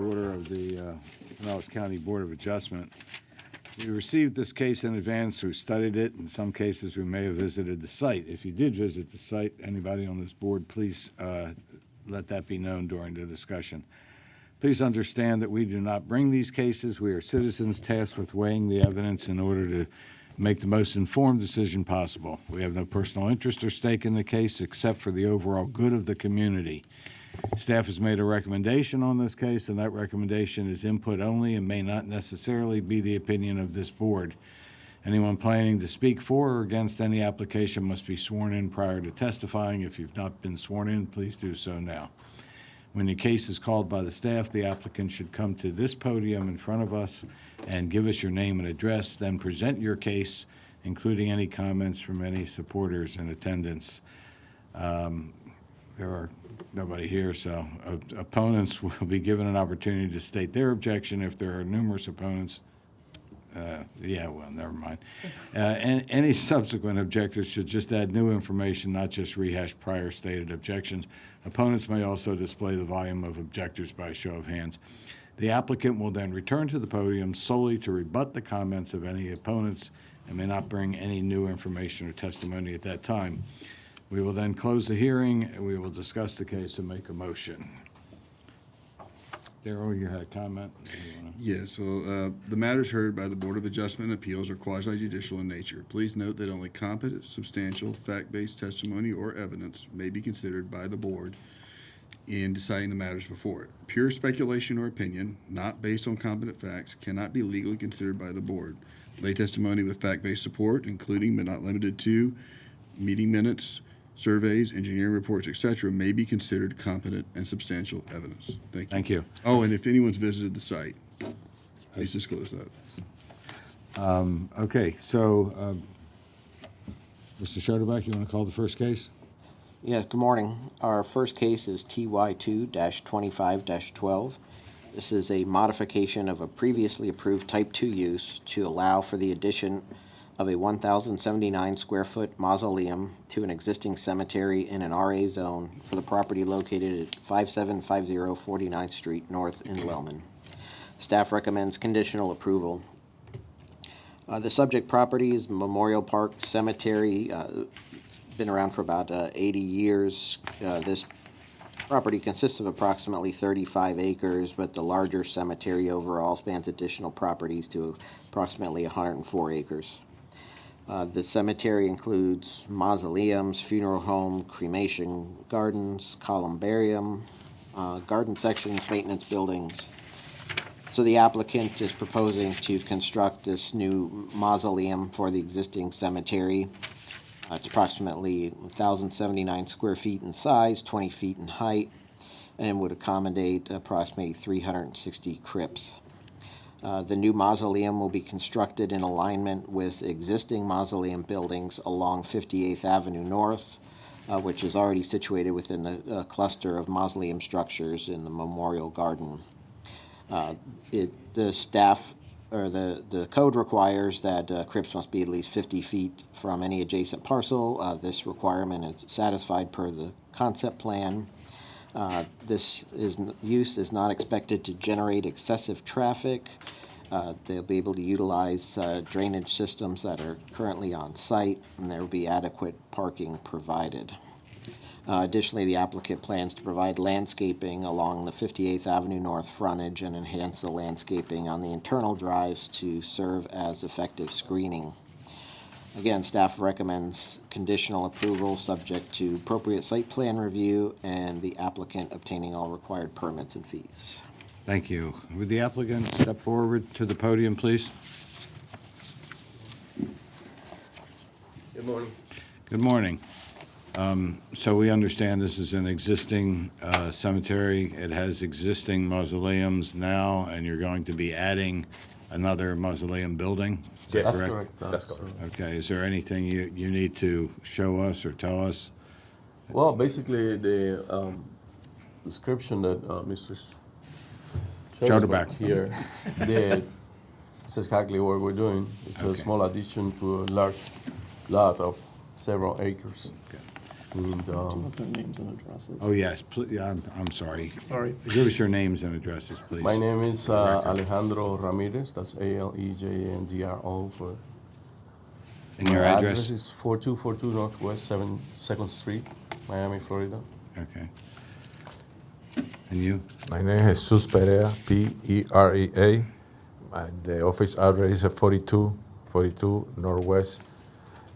Order of the Pinellas County Board of Adjustment. We received this case in advance. We studied it. In some cases, we may have visited the site. If you did visit the site, anybody on this board, please let that be known during the discussion. Please understand that we do not bring these cases. We are citizens tasked with weighing the evidence in order to make the most informed decision possible. We have no personal interest or stake in the case except for the overall good of the community. Staff has made a recommendation on this case, and that recommendation is input only and may not necessarily be the opinion of this board. Anyone planning to speak for or against any application must be sworn in prior to testifying. If you've not been sworn in, please do so now. When your case is called by the staff, the applicant should come to this podium in front of us and give us your name and address, then present your case, including any comments from any supporters in attendance. There are nobody here, so opponents will be given an opportunity to state their objection. If there are numerous opponents, never mind. And any subsequent objectors should just add new information, not just rehash prior stated objections. Opponents may also display the volume of objectors by show of hands. The applicant will then return to the podium solely to rebut the comments of any opponents and may not bring any new information or testimony at that time. We will then close the hearing, and we will discuss the case and make a motion. Darrell, you had a comment? Yeah, so the matters heard by the Board of Adjustment and Appeals are quasi-judicial in nature. Please note that only competent, substantial, fact-based testimony or evidence may be considered by the board in deciding the matters before it. Pure speculation or opinion, not based on competent facts, cannot be legally considered by the board. Lay testimony with fact-based support, including but not limited to meeting minutes, surveys, engineering reports, etc., may be considered competent and substantial evidence. Thank you. Thank you. Oh, and if anyone's visited the site, please disclose that. Okay, so Mr. Schoederbach, you want to call the first case? Yes, good morning. Our first case is TY2-25-12. This is a modification of a previously approved Type 2 use to allow for the addition of a 1,079 square foot mausoleum to an existing cemetery in an RA zone for the property located at 5750 49th Street North in Wellman. Staff recommends conditional approval. The subject property is Memorial Park Cemetery. Been around for about 80 years. This property consists of approximately 35 acres, but the larger cemetery overall spans additional properties to approximately 104 acres. The cemetery includes mausoleums, funeral home, cremation gardens, columbarium, garden sections, maintenance buildings. So the applicant is proposing to construct this new mausoleum for the existing cemetery. It's approximately 1,079 square feet in size, 20 feet in height, and would accommodate approximately 360 crypts. The new mausoleum will be constructed in alignment with existing mausoleum buildings along 58th Avenue North, which is already situated within the cluster of mausoleum structures in the Memorial Garden. The staff or the code requires that crypts must be at least 50 feet from any adjacent parcel. This requirement is satisfied per the concept plan. This use is not expected to generate excessive traffic. They'll be able to utilize drainage systems that are currently on site, and there will be adequate parking provided. Additionally, the applicant plans to provide landscaping along the 58th Avenue North frontage and enhance the landscaping on the internal drives to serve as effective screening. Again, staff recommends conditional approval subject to appropriate site plan review and the applicant obtaining all required permits and fees. Thank you. Would the applicant step forward to the podium, please? Good morning. Good morning. So we understand this is an existing cemetery. It has existing mausoleums now, and you're going to be adding another mausoleum building? Is that Yes, correct? That's correct. Okay. Is there anything you need to show us or tell us? Well, basically, the description that Mr. Schoederbach here did is exactly what we're doing. It's Okay. a small addition to a large lot of several acres. Okay. And, With their names and addresses. Oh, yes, yeah, I'm sorry. Sorry. Give us your names and addresses, please. my name is Alejandro Ramirez. That's Alejandro for. And your My address? is 4242 Northwest 2nd Street, Miami, Florida. Okay. And you? My name is Jesus Perea, Perea. The office address is 4242 Northwest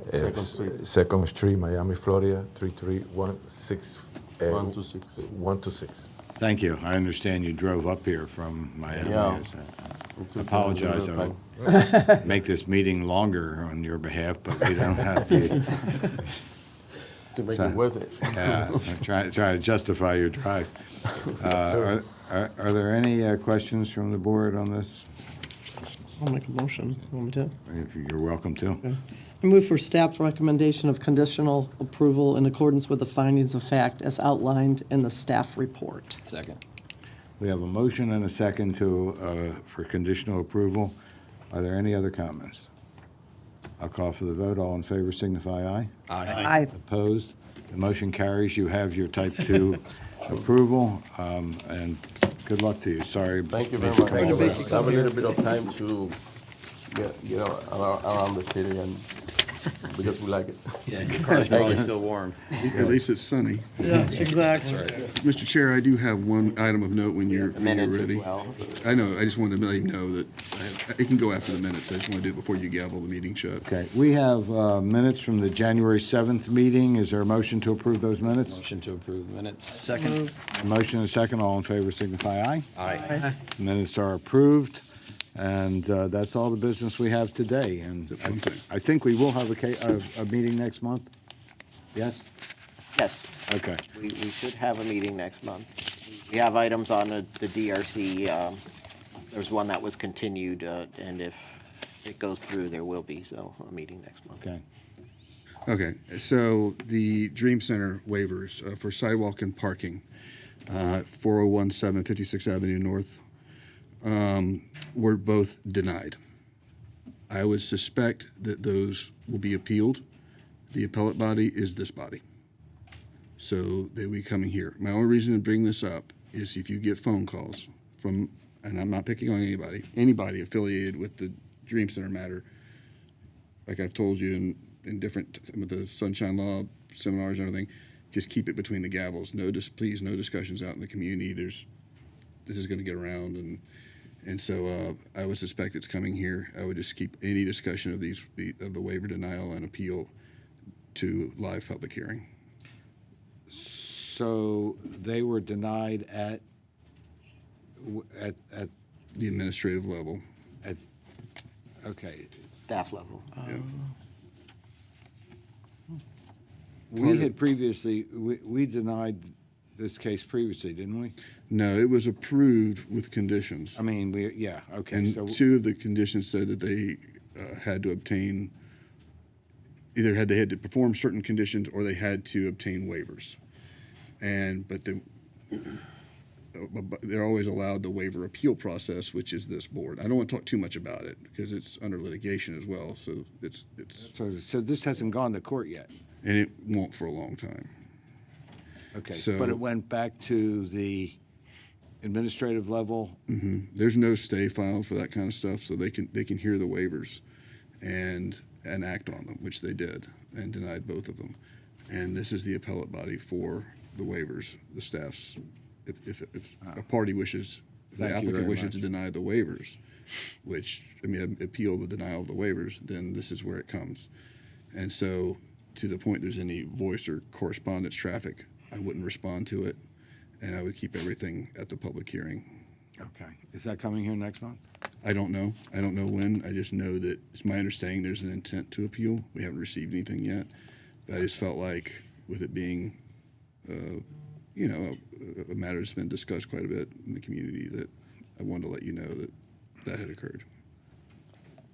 Second Street. 2nd Street, Miami, Florida, 33126. 126. 126. Thank you. I understand you drove up here from Miami. Yeah. It took a Apologize. little I time. would make this meeting longer on your behalf, but we don't have to. To make So- it worth it. Yeah, try to justify your drive. Are there any questions from the board on this? I'll make a motion. You want me to? If you're welcome to. I move for staff recommendation of conditional approval in accordance with the findings of fact as outlined in the staff report. Second. We have a motion and a second for conditional approval. Are there any other comments? I'll call for the vote. All in favor signify aye. Aye. Opposed? The motion carries. You have your type 2 approval, and good luck to you. Sorry. Thank you very much. I have a little bit of time to get around the city and because we like it. Yeah, your car's probably still warm. At least it's sunny. Yeah, exactly. Mr. Chair, I do have one item of note when you're Minutes as ready. well. I know, I just wanted to let you know that it can go after the minutes. I just want to do it before you gavel the meeting shut. Okay, we have minutes from the January 7th meeting. Is there a motion to approve those minutes? Motion to approve minutes. Second. A motion and a second. All in favor signify aye. Aye. Minutes are approved, and that's all the business we have today. And Except one thing. I think we will have a meeting next month? Yes? Yes, Okay. we should have a meeting next month. We have items on the DRC. There's one that was continued, and if it goes through, there will be, so a meeting next month. Okay. Okay, so the Dream Center waivers for sidewalk and parking, 4017 56th Avenue North, were both denied. I would suspect that those will be appealed. The appellate body is this body. So they will be coming here. My only reason to bring this up is if you get phone calls from, and I'm not picking on anybody affiliated with the Dream Center matter, like I've told you in different, with the Sunshine Law seminars and everything, just keep it between the gavels. Please, no discussions out in the community. This is going to get around, and so I would suspect it's coming here. I would just keep any discussion of the waiver, denial, and appeal to live public hearing. So they were denied at The administrative level. okay. Staff level. Yeah. We had previously, we denied this case previously, didn't we? No, it was approved with conditions. I mean, yeah, okay, so, And two of the conditions said that they had to obtain, either they had to perform certain conditions or they had to obtain waivers. But they're always allowed the waiver appeal process, which is this board. I don't want to talk too much about it because it's under litigation as well, so it's so this hasn't gone to court yet? and it won't for a long time. Okay, So- but it went back to the administrative level? There's no stay filed for that kind of stuff, so they can hear the waivers and act on them, which they did, and denied both of them. And this is the appellate body for the waivers, the staff's, if a party wishes, if the Thank you applicant very wishes much. to deny the waivers, appeal the denial of the waivers, then this is where it comes. And so, to the point there's any voice or correspondence traffic, I wouldn't respond to it, and I would keep everything at the public hearing. Okay, is that coming here next month? I don't know. I don't know when. I just know that it's my understanding there's an intent to appeal. We haven't received anything yet. But I just felt like with it being, a matter that's been discussed quite a bit in the community, that I wanted to let you know that that had occurred.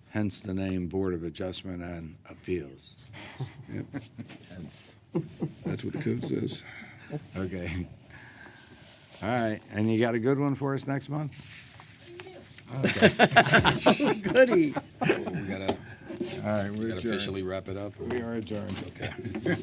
Hence the name Board of Adjustment and Appeals. Yep, Hence. that's what the code says. Okay. All right, and you got a good one for us next month? Goody. We gotta All right, we're gotta adjourned. officially wrap it up. We are adjourned. Okay.